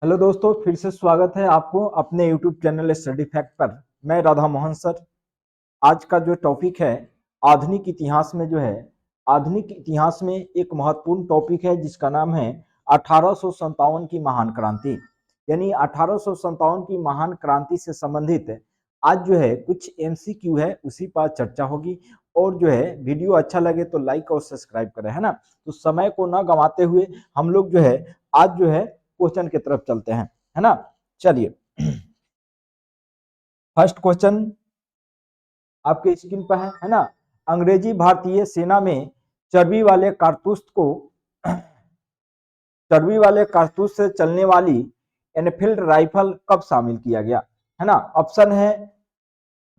Hello दोस्तों, फिर से स्वागत है आपको अपने यूट्यूब चैनल स्टडी फैक्ट पर। मैं राधा मोहन सर। आज का जो टॉपिक है आधुनिक इतिहास में जो है आधुनिक इतिहास में एक महत्वपूर्ण टॉपिक है जिसका नाम है 1857 की महान क्रांति। यानी 1857 की महान क्रांति से संबंधित आज जो है कुछ एमसीक्यू है, उसी पर चर्चा होगी। और जो है वीडियो अच्छा लगे तो लाइक और सब्सक्राइब करें, है ना। तो समय को ना गंवाते हुए हम लोग जो है आज जो है क्वेश्चन की तरफ चलते हैं, है ना। चलिए, फर्स्ट क्वेश्चन आपके स्क्रीन पर है ना। अंग्रेजी भारतीय सेना में चर्बी वाले कारतूस को चर्बी वाले कारतूस से चलने वाली एनफील्ड राइफल कब शामिल किया गया, है ना। ऑप्शन है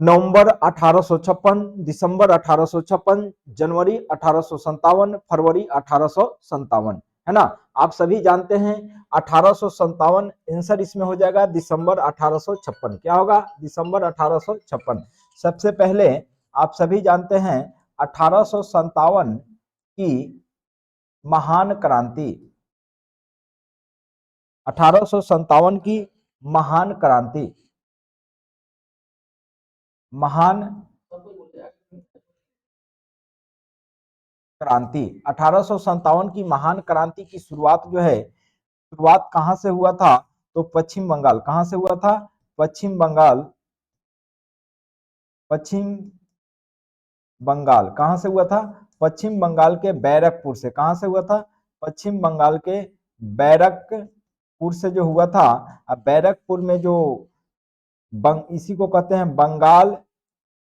नवंबर 1856, दिसंबर 1856, जनवरी 1857, फरवरी 1857, है ना। आप सभी जानते हैं 1857 आंसर इसमें हो जाएगा दिसंबर 1856। क्या होगा? दिसंबर 1856। सबसे पहले आप सभी जानते हैं 1857 की महान क्रांति, 1857 की महान क्रांति, महान क्रांति 1857 की महान क्रांति की शुरुआत जो है, शुरुआत कहां से हुआ था? तो पश्चिम बंगाल। कहां से हुआ था? पश्चिम बंगाल। पश्चिम बंगाल कहां से हुआ था? पश्चिम बंगाल के बैरकपुर से। कहां से हुआ था? पश्चिम बंगाल के बैरकपुर से जो हुआ था। अब बैरकपुर में जो इसी को कहते हैं बंगाल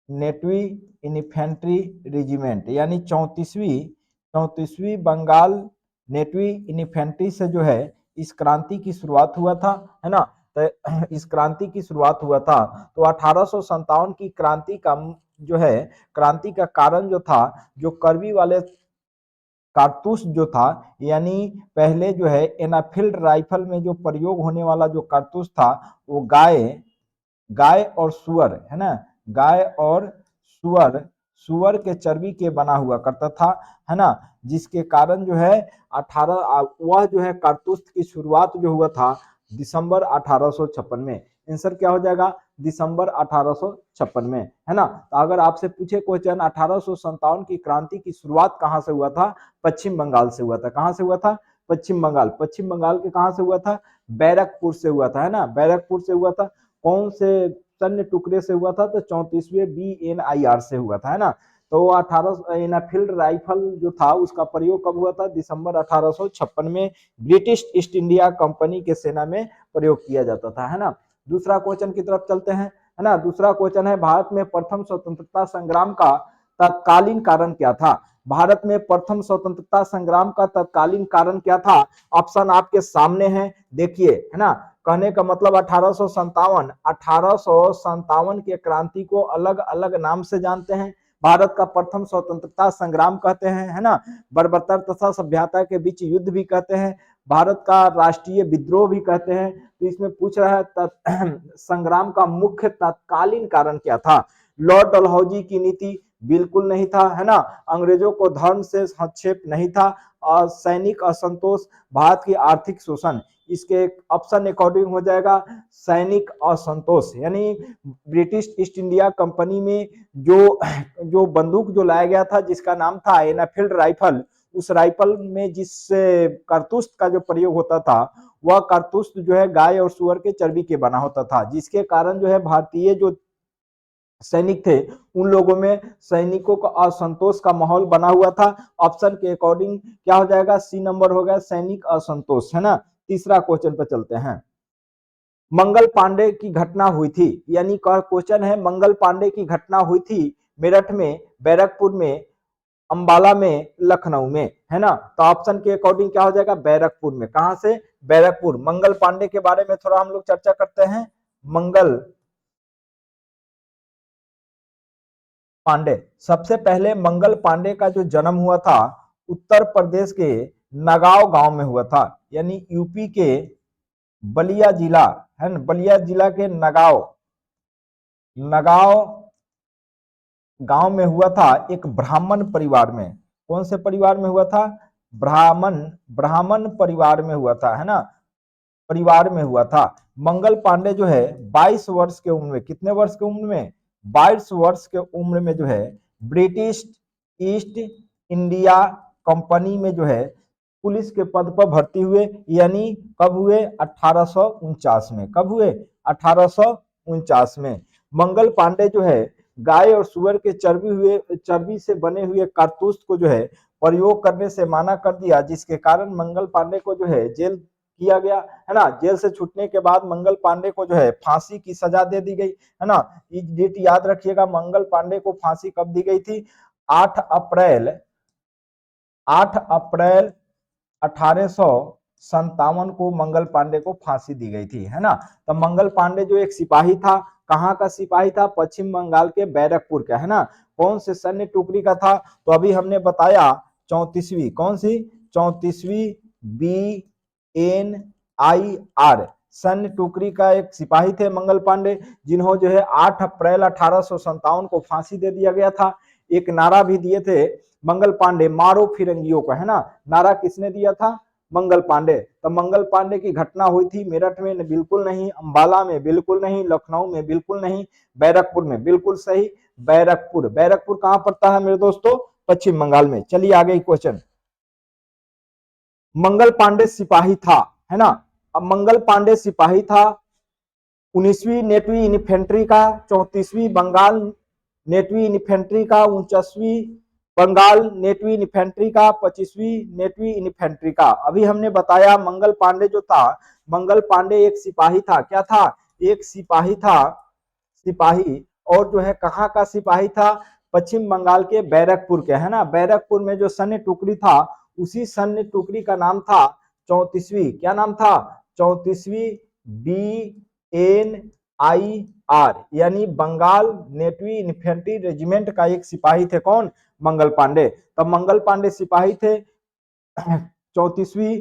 नेटवी इन्फेंट्री रेजिमेंट, यानी 34वीं बंगाल नेटवी इन्फेंट्री से जो है इस क्रांति की शुरुआत हुआ था, है ना। तो इस क्रांति की शुरुआत हुआ था। तो 1857 की क्रांति का जो है क्रांति का कारण जो था, जो कर्वी वाले कारतूस जो था, यानी पहले जो है एनाफील्ड राइफल में जो प्रयोग होने वाला जो कारतूस था वो गाय गाय और सुअर, है ना, गाय और सुअर सुअर के चर्बी के बना हुआ करता था, है ना। जिसके कारण जो है 18 वह जो है कारतूस की शुरुआत जो हुआ था दिसंबर 1856 में। आंसर क्या हो जाएगा? दिसंबर 1856 में, है ना। तो अगर आपसे पूछे क्वेश्चन 1857 की क्रांति की शुरुआत कहां से हुआ था? पश्चिम बंगाल से हुआ था। कहां से हुआ था? पश्चिम बंगाल। पश्चिम बंगाल के कहां से हुआ था? बैरकपुर से हुआ था, है ना। बैरकपुर से हुआ था। कौन से सैन्य टुकड़े से हुआ था? तो 34वें BNIR से हुआ था, है ना। तो 18 एनाफील्ड राइफल जो था उसका प्रयोग कब हुआ था? दिसंबर 1856 में ब्रिटिश ईस्ट इंडिया कंपनी के सेना में प्रयोग किया जाता था, है ना। दूसरा क्वेश्चन की तरफ चलते हैं, है ना। दूसरा क्वेश्चन है भारत में प्रथम स्वतंत्रता संग्राम का तत्कालीन कारण क्या था? भारत में प्रथम स्वतंत्रता संग्राम का तत्कालीन कारण क्या था? ऑप्शन आपके सामने है, देखिए, है ना। कहने का मतलब 1857 के क्रांति को अलग अलग नाम से जानते हैं। भारत का प्रथम स्वतंत्रता संग्राम कहते हैं, है ना। बर्बरता तथा सभ्यता के बीच युद्ध भी कहते हैं। भारत का राष्ट्रीय विद्रोह भी कहते हैं। तो इसमें पूछ रहा है संग्राम का मुख्य तत्कालीन कारण क्या था? लॉर्ड डलहौजी की नीति बिल्कुल नहीं था, है ना। अंग्रेजों को धर्म से हस्तक्षेप नहीं था। और सैनिक असंतोष, भारत की आर्थिक शोषण। इसके ऑप्शन अकॉर्डिंग हो जाएगा सैनिक असंतोष, यानी ब्रिटिश ईस्ट इंडिया कंपनी में जो जो बंदूक जो लाया गया था जिसका नाम था एनाफील्ड राइफल, उस राइफल में जिस कारतूस का जो प्रयोग होता था वह कारतूस जो है गाय और सुअर के चर्बी के बना होता था, जिसके कारण जो है भारतीय जो सैनिक थे उन लोगों में सैनिकों का असंतोष का माहौल बना हुआ था। ऑप्शन के अकॉर्डिंग क्या हो जाएगा? सी नंबर हो गया सैनिक असंतोष, है ना। तीसरा क्वेश्चन पर चलते हैं। मंगल पांडे की घटना हुई थी, यानी क्वेश्चन है मंगल पांडे की घटना हुई थी मेरठ में, बैरकपुर में, अंबाला में, लखनऊ में, है ना। तो ऑप्शन के अकॉर्डिंग क्या हो जाएगा? बैरकपुर में। कहां से? बैरकपुर। मंगल पांडे के बारे में थोड़ा हम लोग चर्चा करते हैं। मंगल पांडे, सबसे पहले मंगल पांडे का जो जन्म हुआ था उत्तर प्रदेश के नगांव गांव में हुआ था, यानी यूपी के बलिया जिला, है ना, बलिया जिला के नगांव नगांव गांव में हुआ था, एक ब्राह्मण परिवार में। कौन से परिवार में हुआ था? ब्राह्मण ब्राह्मण परिवार में हुआ था, है ना। परिवार में हुआ था। मंगल पांडे जो है 22 वर्ष के उम्र में, कितने वर्ष की उम्र में, 22 वर्ष के उम्र में जो है ब्रिटिश ईस्ट इंडिया कंपनी में जो है पुलिस के पद पर भर्ती हुए। यानी कब हुए, 1849 में। कब हुए, 1849 में। मंगल पांडे जो है गाय और सुअर के चर्बी से बने हुए कारतूस को जो है प्रयोग करने से मना कर दिया, जिसके कारण मंगल पांडे को जो है जेल किया गया, है ना। जेल से छूटने के बाद मंगल पांडे को जो है फांसी की सजा दे दी गई, है ना। ये डेट याद रखिएगा, मंगल पांडे को फांसी कब दी गई थी, 8 अप्रैल 1857 को मंगल पांडे को फांसी दी गई थी, है ना। तो मंगल पांडे जो एक सिपाही था, कहाँ का सिपाही था, पश्चिम बंगाल के बैरकपुर का, है ना। कौन से सैन्य टुकड़ी का था, तो अभी हमने बताया 34वीं, कौन सी, 34वीं BNIR सैन्य टुकड़ी का एक सिपाही थे मंगल पांडे, जिन्हों जो है 8 अप्रैल 1857 को फांसी दे दिया गया था। एक नारा भी दिए थे मंगल पांडे, मारो फिरंगियों को, है ना। नारा किसने दिया था, मंगल पांडे। तो मंगल पांडे की घटना हुई थी मेरठ में, बिल्कुल नहीं, अंबाला में बिल्कुल नहीं, लखनऊ में बिल्कुल नहीं, बैरकपुर में बिल्कुल सही। बैरकपुर, बैरकपुर कहां पड़ता है मेरे दोस्तों, पश्चिम बंगाल में। चलिए आगे क्वेश्चन। मंगल पांडे सिपाही था, है ना। अब मंगल पांडे सिपाही था 19वीं नेटवी इन्फेंट्री का, 34वीं बंगाल नेटवी इन्फेंट्री का, 49वीं बंगाल नेटवी इन्फेंट्री का, 25वीं नेटवी इन्फेंट्री का। अभी हमने बताया मंगल पांडे जो था, मंगल पांडे एक सिपाही था, क्या था, एक सिपाही था, सिपाही। और जो है कहाँ का सिपाही था, पश्चिम बंगाल के बैरकपुर के, है ना। बैरकपुर में जो सैन्य टुकड़ी था, उसी सैन्य टुकड़ी का नाम था 34वीं, क्या नाम था, 34वीं BNIR, यानी बंगाल नेटवी इन्फेंट्री रेजिमेंट का एक सिपाही थे, कौन, मंगल पांडे। तब मंगल पांडे सिपाही थे 34वीं,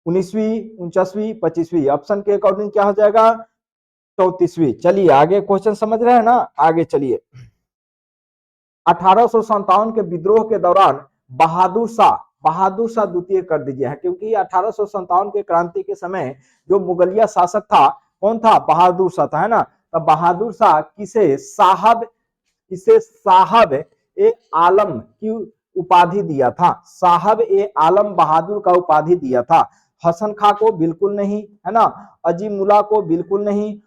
19वीं, 49वीं, 25वीं। ऑप्शन के अकॉर्डिंग क्या हो जाएगा, 34वीं। चलिए आगे क्वेश्चन समझ रहे हैं ना, आगे चलिए। 1857 के विद्रोह के दौरान बहादुर शाह द्वितीय कर दीजिए है, क्योंकि 1857 के क्रांति के समय जो मुगलिया शासक था, कौन था, बहादुर शाह था, है ना। तब बहादुर शाह किसे साहब ए आलम की उपाधि दिया था, साहब ए आलम बहादुर का उपाधि दिया था। हसन खां को बिल्कुल नहीं, है ना। अजीमुल्ला को बिल्कुल नहीं,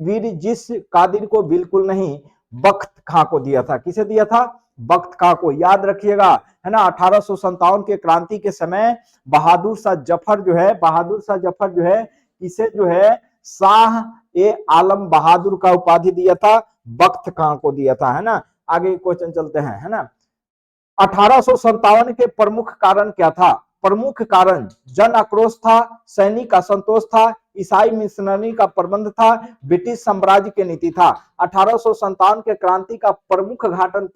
वीर जिस कादिर को बिल्कुल नहीं, बख्त खां को दिया था। किसे दिया था, बख्त खां को। याद रखिएगा, है ना। 1857 के क्रांति के समय बहादुर शाह जफर जो है, बहादुर शाह जफर जो है किसे जो है शाह ए आलम बहादुर का उपाधि दिया था, बख्त खां को दिया था, है ना। आगे क्वेश्चन चलते हैं, है ना। 1857 के प्रमुख कारण क्या था, प्रमुख कारण जन आक्रोश था, सैनिक असंतोष था, ईसाई मिशनरी का प्रबंध था, ब्रिटिश साम्राज्य की नीति था। 1857 के क्रांति का प्रमुख कारण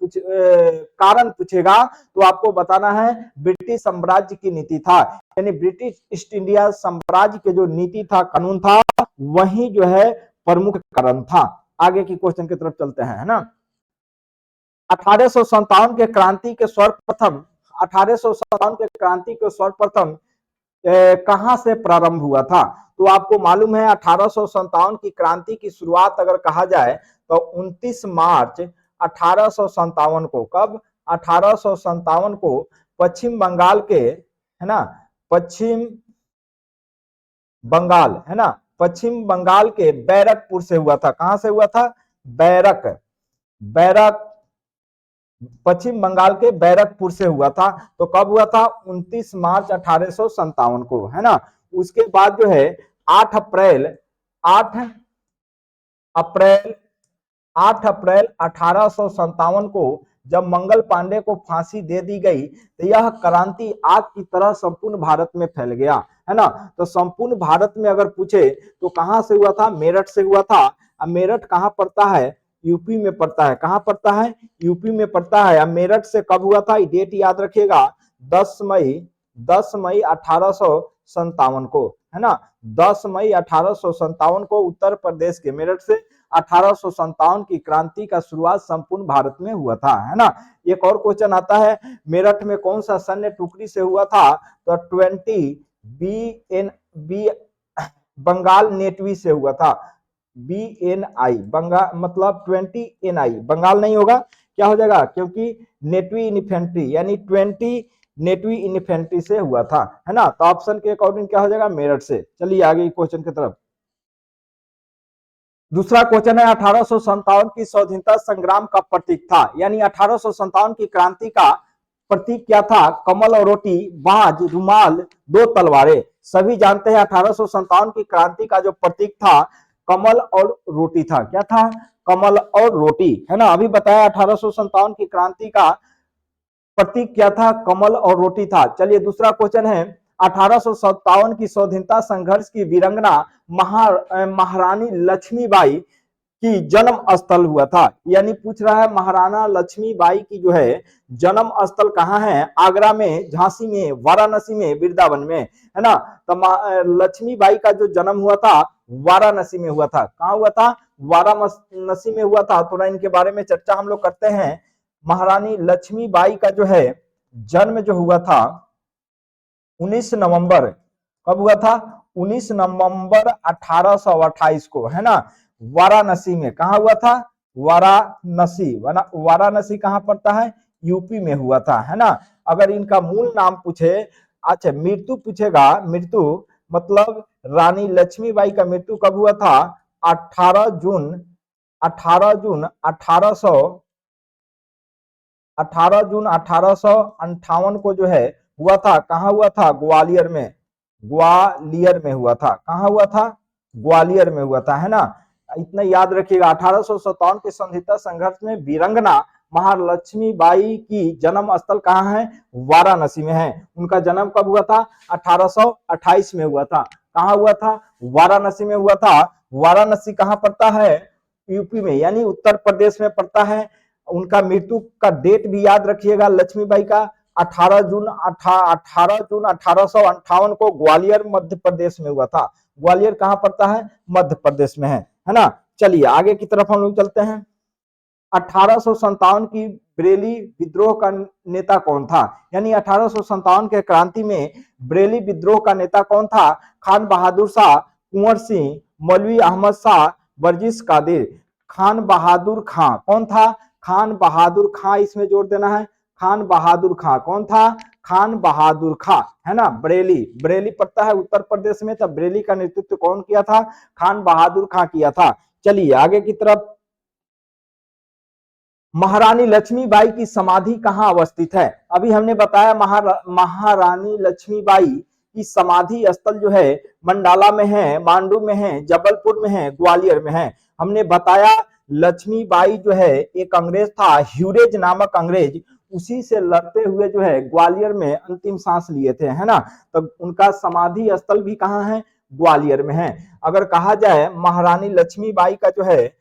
पूछेगा तो आपको बताना है ब्रिटिश साम्राज्य की नीति था, यानी ब्रिटिश ईस्ट इंडिया साम्राज्य के जो नीति था, कानून था, वही जो है प्रमुख कारण था। आगे की क्वेश्चन की तरफ चलते हैं, है ना। 1857 के क्रांति के सर्वप्रथम 1857 के क्रांति के सर्वप्रथम कहां से प्रारंभ हुआ था, तो आपको मालूम है 1857 की क्रांति की शुरुआत अगर कहा जाए तो 29 मार्च 1857 को, कब, 1857 को पश्चिम बंगाल के, है ना, पश्चिम बंगाल, है ना, पश्चिम बंगाल के बैरकपुर से हुआ था। कहां से हुआ था, बैरक पश्चिम बंगाल के बैरकपुर से हुआ था। तो कब हुआ था, 29 मार्च 1857 को, है ना। उसके बाद जो है 8 अप्रैल 8 अप्रैल 1857 को जब मंगल पांडे को फांसी दे दी गई, तो यह क्रांति आग की तरह संपूर्ण भारत में फैल गया, है ना। तो संपूर्ण भारत में अगर पूछे तो कहां से हुआ था, मेरठ से हुआ था। अब मेरठ कहां पड़ता है, यूपी में पड़ता है। कहां पड़ता है, यूपी में पड़ता है। अब मेरठ से कब हुआ था, डेट याद रखिएगा, 10 मई 1857 को, है ना। 10 मई 1857 को उत्तर प्रदेश के मेरठ से 1857 की क्रांति का शुरुआत संपूर्ण भारत में हुआ था, है ना। एक और क्वेश्चन आता है, मेरठ में कौन सा सैन्य टुकड़ी से हुआ था, तो 20 BN बंगाल नेटवी से हुआ था। BNI बंगाल मतलब 20NI बंगाल नहीं होगा, क्या हो जाएगा, क्योंकि नेटवी इन्फेंट्री यानी 20 नेटवी इन्फेंट्री से हुआ था, है ना। तो ऑप्शन के अकॉर्डिंग क्या हो जाएगा, मेरठ से। चलिए आगे क्वेश्चन की तरफ। दूसरा क्वेश्चन है 1857 की स्वाधीनता संग्राम का प्रतीक था, यानी 1857 की क्रांति का प्रतीक क्या था, कमल और रोटी, बाज, रुमाल, दो तलवारें। सभी जानते हैं 1857 की क्रांति का जो प्रतीक था कमल और रोटी था। क्या था, कमल और रोटी, है ना। अभी बताया 1857 की क्रांति का प्रतीक क्या था, कमल और रोटी था। चलिए दूसरा क्वेश्चन है 1857 की स्वाधीनता संघर्ष की वीरंगना महारानी लक्ष्मीबाई की जन्म स्थल हुआ था, यानी पूछ रहा है महाराणा लक्ष्मीबाई की जो है जन्म स्थल कहाँ है, आगरा में, झांसी में, वाराणसी में, वृंदावन में, है ना। तो लक्ष्मीबाई का जो जन्म हुआ था वाराणसी में हुआ था। कहाँ हुआ था, वाराणसी में हुआ था। थोड़ा इनके बारे में चर्चा हम लोग करते हैं। महारानी लक्ष्मीबाई का जो है जन्म जो हुआ था 19 नवंबर, कब हुआ था, 19 नवंबर 1828 को, है ना, वाराणसी में। कहा हुआ था, वाराणसी। वाराणसी कहां पड़ता है, यूपी में हुआ था, है ना। अगर इनका मूल नाम पूछे, अच्छा मृत्यु पूछेगा, मृत्यु मतलब रानी लक्ष्मीबाई का मृत्यु कब हुआ था, 18 जून 18 जून 1858 को जो है हुआ था। कहां हुआ था, ग्वालियर में, ग्वालियर में हुआ था। कहां हुआ था, ग्वालियर में हुआ था, है ना। इतना याद रखिएगा। 1857 के स्वतंत्रता संघर्ष में वीरंगना महालक्ष्मी बाई की जन्म स्थल कहाँ है, वाराणसी में है। उनका जन्म कब हुआ था, 1828 में हुआ था। कहाँ हुआ था, वाराणसी में हुआ था। वाराणसी कहाँ पड़ता है, यूपी में, यानी उत्तर प्रदेश में पड़ता है। उनका मृत्यु का डेट भी याद रखिएगा लक्ष्मीबाई का, 18 जून 1858 को ग्वालियर मध्य प्रदेश में हुआ था। ग्वालियर कहां पड़ता है, मध्य प्रदेश में है ना। चलिए आगे की तरफ हम लोग चलते हैं। 1857 की बरेली विद्रोह का नेता कौन था, यानी 1857 के क्रांति में बरेली विद्रोह का नेता कौन था, खान बहादुर शाह, कुंवर सिंह, मौलवी अहमद शाह, वर्जिश कादिर। खान बहादुर खां कौन था, खान बहादुर खां, इसमें जोड़ देना है, खान बहादुर खां कौन था, खान बहादुर खां, है ना। बरेली, बरेली पड़ता है उत्तर प्रदेश में, तब बरेली का नेतृत्व कौन किया था, खान बहादुर खां किया था। चलिए आगे की तरफ। महारानी लक्ष्मीबाई की समाधि कहां अवस्थित है, अभी हमने बताया महारानी लक्ष्मीबाई की समाधि स्थल जो है मंडाला में है, मांडू में है, जबलपुर में है, ग्वालियर में है। हमने बताया लक्ष्मीबाई जो है एक अंग्रेज था, ह्यूरेज नामक अंग्रेज, उसी से लड़ते हुए जो है ग्वालियर में अंतिम सांस लिए थे, है ना। तो उनका समाधि स्थल भी कहाँ है, ग्वालियर में है। अगर कहा जाए महारानी लक्ष्मीबाई का जो है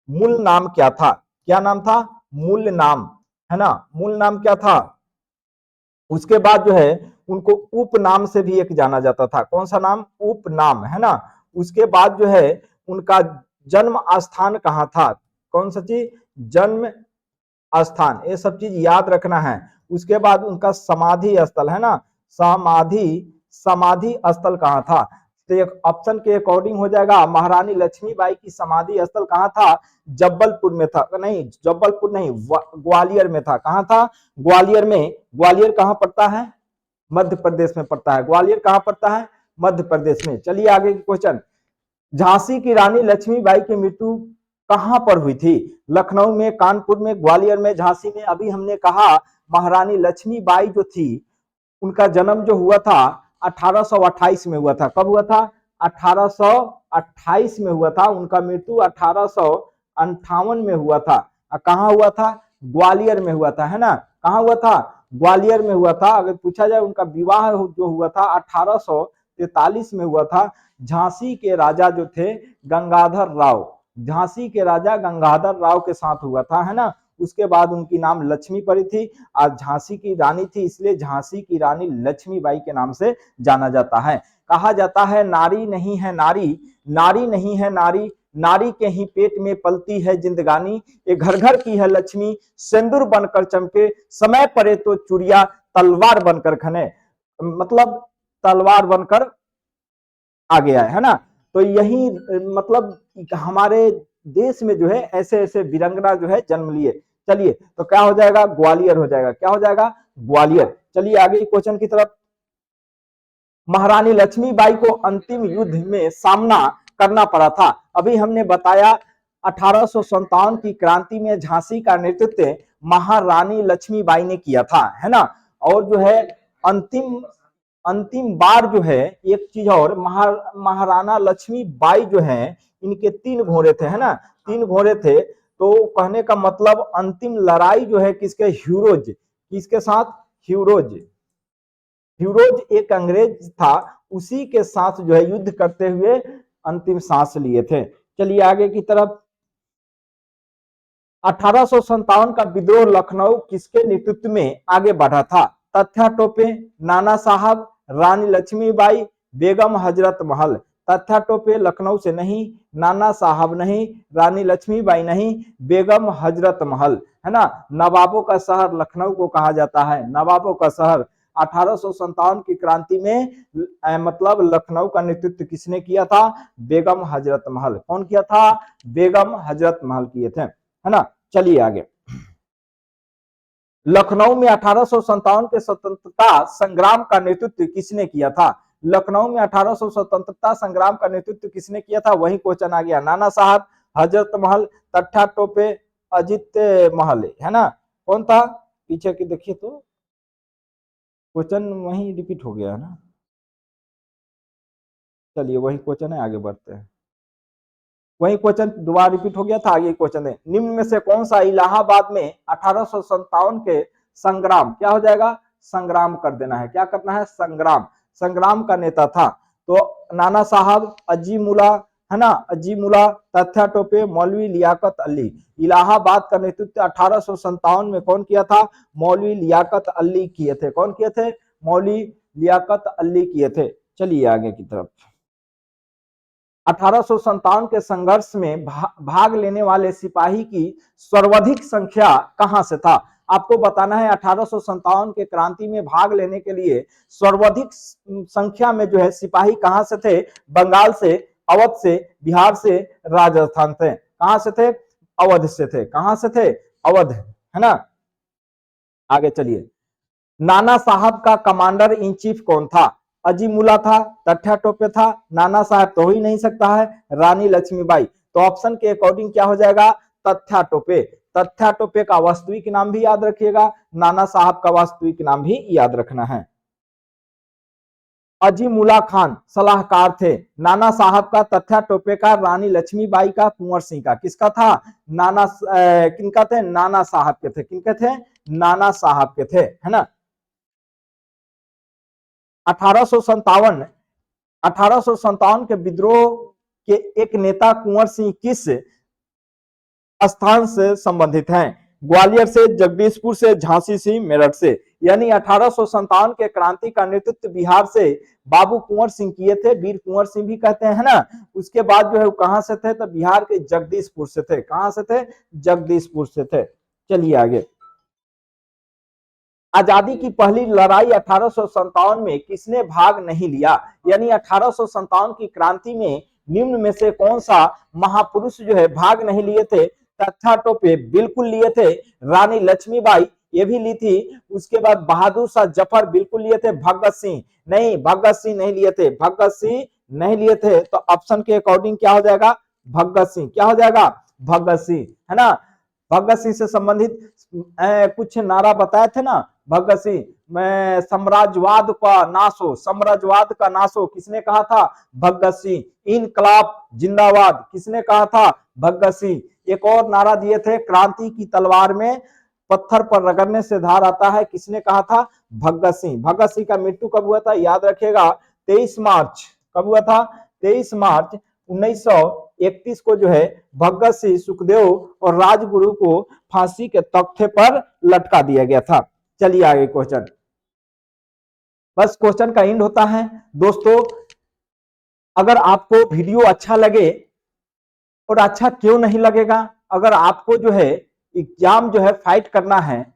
मूल नाम क्या था, क्या नाम था, मूल नाम, है ना, मूल नाम क्या था। उसके बाद जो है उनको उपनाम से भी एक जाना जाता था, कौन सा नाम, उपनाम, है ना। उसके बाद जो है उनका जन्म स्थान कहाँ था, कौन सा चीज, जन्म स्थान, ये सब चीज याद रखना है। उसके बाद उनका समाधि स्थल, है ना, समाधि समाधि स्थल कहाँ था। तो एक ऑप्शन के अकॉर्डिंग हो जाएगा महारानी लक्ष्मीबाई की समाधि स्थल कहाँ था, जबलपुर में था, नहीं जबलपुर नहीं, ग्वालियर में था। कहाँ था, ग्वालियर में। ग्वालियर कहाँ पड़ता है, मध्य प्रदेश में पड़ता है। ग्वालियर कहाँ पड़ता है, मध्य प्रदेश में। चलिए आगे की क्वेश्चन। झांसी की रानी लक्ष्मीबाई की मृत्यु कहां पर हुई थी, लखनऊ में, कानपुर में, ग्वालियर में, झांसी में। अभी हमने कहा महारानी लक्ष्मीबाई जो थी उनका जन्म जो हुआ था 1828 में हुआ था। कब हुआ था, 1828 में हुआ था। उनका मृत्यु 1858 में हुआ था। कहाँ हुआ था, ग्वालियर में हुआ था, है ना। कहाँ हुआ था, ग्वालियर में हुआ था। अगर पूछा जाए उनका विवाह जो हुआ था 1843 में हुआ था। झांसी के राजा जो थे गंगाधर राव, झांसी के राजा गंगाधर राव के साथ हुआ था, है ना। उसके बाद उनकी नाम लक्ष्मी पड़ी थी। आज झांसी की रानी थी, इसलिए झांसी की रानी लक्ष्मीबाई के नाम से जाना जाता है। कहा जाता है नारी नहीं है नारी, नारी नहीं है नारी, नारी के ही पेट में पलती है जिंदगानी। ये घर घर की है लक्ष्मी, सिंदूर बनकर चमके, समय पड़े तो चुड़िया तलवार बनकर खने, मतलब तलवार बनकर आ गया है ना। तो यही मतलब हमारे देश में जो है ऐसे ऐसे वीरांगना जो है जन्म लिए। चलिए तो क्या हो जाएगा, ग्वालियर हो जाएगा। क्या हो जाएगा, ग्वालियर। चलिए आगे क्वेश्चन की तरफ। महारानी लक्ष्मीबाई को अंतिम युद्ध में सामना करना पड़ा था। अभी हमने बताया 1857 की क्रांति में झांसी का नेतृत्व महारानी लक्ष्मीबाई ने किया था, है ना। और जो है अंतिम अंतिम बार जो है, एक चीज और, महाराणा लक्ष्मीबाई जो है इनके 3 घोड़े थे, है ना, 3 घोड़े थे। तो कहने का मतलब अंतिम लड़ाई जो है किसके, ह्यूरोज, किसके साथ, ह्यूरोज। ह्यूरोज एक अंग्रेज था, उसी के साथ जो है युद्ध करते हुए अंतिम सांस लिए थे। चलिए आगे की तरफ। 1857 का विद्रोह लखनऊ किसके नेतृत्व में आगे बढ़ा था? तथ्या टोपे, नाना साहब, रानी लक्ष्मीबाई, बेगम हजरत महल। तथ्या टोपे लखनऊ से नहीं, नाना साहब नहीं, रानी लक्ष्मीबाई नहीं, बेगम हजरत महल, है ना। नवाबों का शहर लखनऊ को कहा जाता है, नवाबों का शहर। 1857 की क्रांति में मतलब लखनऊ का नेतृत्व किसने किया था? बेगम हजरत महल। कौन किया था? बेगम हजरत महल किए थे, है ना। चलिए आगे। लखनऊ में 1857 के स्वतंत्रता संग्राम का नेतृत्व किसने किया था? लखनऊ में 1800 स्वतंत्रता संग्राम का नेतृत्व किसने किया था? वही क्वेश्चन आ गया। नाना साहब, हजरत महल, तट्ठा टोपे, अजित महल, है ना। कौन था? पीछे की देखिए तो क्वेश्चन वही रिपीट हो गया है ना। चलिए वही क्वेश्चन है, आगे बढ़ते हैं। वही क्वेश्चन दोबारा रिपीट हो गया था, आगे क्वेश्चन है। निम्न में से कौन सा इलाहाबाद में 1857 के संग्राम, क्या हो जाएगा, संग्राम कर देना है, क्या करना है, संग्राम, संग्राम का नेता था? तो नाना साहब, अजीमुल्ला, है ना, अजीमुल्ला, तथ्या टोपे, मौलवी लियाकत अली। इलाहाबाद का नेतृत्व 1857 में कौन किया था? मौलवी लियाकत अली किए थे। कौन किए थे? मौलवी लियाकत अली किए थे। चलिए आगे की तरफ। 1857 के संघर्ष में भाग लेने वाले सिपाही की सर्वाधिक संख्या कहां से था? आपको बताना है 1857 के क्रांति में भाग लेने के लिए सर्वाधिक संख्या में जो है सिपाही कहां से थे? बंगाल से, अवध से, बिहार से, राजस्थान से। कहां से थे? अवध से थे। कहां से थे? अवध, है ना। आगे चलिए। नाना साहब का कमांडर इन चीफ कौन था? अजीमुल्ला था, तट्ठा टोपे था, नाना साहब तो हो ही नहीं सकता है, रानी लक्ष्मीबाई। तो ऑप्शन के अकॉर्डिंग क्या हो जाएगा? तथ्या टोपे। तथ्या टोपे का वास्तविक नाम भी याद रखिएगा, नाना साहब का वास्तविक नाम भी याद रखना है। अजीमुल्ला खान सलाहकार थे, नाना साहब का, तथ्या टोपे का, रानी लक्ष्मीबाई का, कुंवर सिंह का। किसका था? नाना किनका थे? नाना साहब के थे। किनके थे? नाना साहब के थे, है ना। 1857 1857 के विद्रोह के एक नेता कुंवर सिंह किस स्थान से संबंधित हैं? ग्वालियर से, जगदीशपुर से, झांसी से, मेरठ से। यानी 1857 के क्रांति का नेतृत्व बिहार से बाबू कुंवर सिंह किए थे, वीर कुंवर सिंह भी कहते हैं, ना। उसके बाद जो है कहां से थे? तो बिहार के जगदीशपुर से थे। कहां से थे? जगदीशपुर से थे। चलिए आगे। आजादी की पहली लड़ाई 1857 में किसने भाग नहीं लिया? यानी 1857 की क्रांति में निम्न में से कौन सा महापुरुष जो है भाग नहीं लिए थे? तथ्या टोपे बिल्कुल लिए थे, रानी लक्ष्मीबाई ये भी ली थी, उसके बाद बहादुर शाह जफर बिल्कुल लिए थे, भगत सिंह नहीं, भगत सिंह नहीं लिए थे, भगत सिंह नहीं लिए थे। तो ऑप्शन के अकॉर्डिंग क्या हो जाएगा? भगत सिंह। क्या हो जाएगा? भगत सिंह, है ना। भगत सिंह से संबंधित कुछ नारा बताए थे ना भगत सिंह, मैं साम्राज्यवाद का नाश हो, साम्राज्यवाद का नाश हो, किसने कहा था? भगत सिंह। इनकलाब जिंदाबाद, किसने कहा था? भगत सिंह। एक और नारा दिए थे, क्रांति की तलवार में पत्थर पर रगड़ने से धार आता है, किसने कहा था? भगत सिंह। भगत सिंह का मृत्यु कब हुआ था? याद रखिएगा 23 मार्च। कब हुआ था? 23 मार्च 1931 को जो है भगत सिंह, सुखदेव और राजगुरु को फांसी के तख्ते पर लटका दिया गया था। चलिए आगे क्वेश्चन। बस क्वेश्चन का एंड होता है दोस्तों। अगर आपको वीडियो अच्छा लगे, और अच्छा क्यों नहीं लगेगा, अगर आपको जो है एग्जाम जो है फाइट करना है,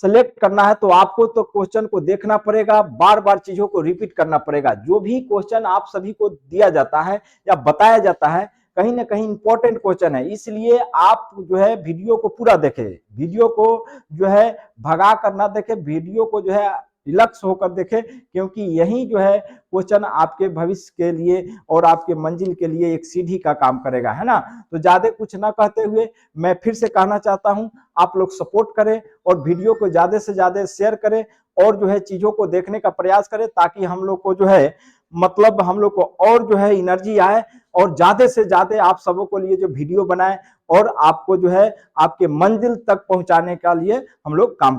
सेलेक्ट करना है तो आपको तो क्वेश्चन को देखना पड़ेगा, बार बार चीजों को रिपीट करना पड़ेगा। जो भी क्वेश्चन आप सभी को दिया जाता है या बताया जाता है, कहीं ना कहीं इंपॉर्टेंट क्वेश्चन है, इसलिए आप जो है वीडियो को पूरा देखें, वीडियो को जो है भगा कर ना देखें, वीडियो को जो है रिलैक्स होकर देखें, क्योंकि यही जो है क्वेश्चन आपके भविष्य के लिए और आपके मंजिल के लिए एक सीढ़ी का काम करेगा, है ना। तो ज्यादा कुछ ना कहते हुए मैं फिर से कहना चाहता हूं, आप लोग सपोर्ट करें और वीडियो को ज्यादा से ज्यादा शेयर करें और जो है चीजों को देखने का प्रयास करें, ताकि हम लोग को जो है मतलब हम लोग को और जो है एनर्जी आए और ज्यादा से ज्यादा आप सबों को लिए जो वीडियो बनाए और आपको जो है आपके मंजिल तक पहुंचाने के लिए हम लोग काम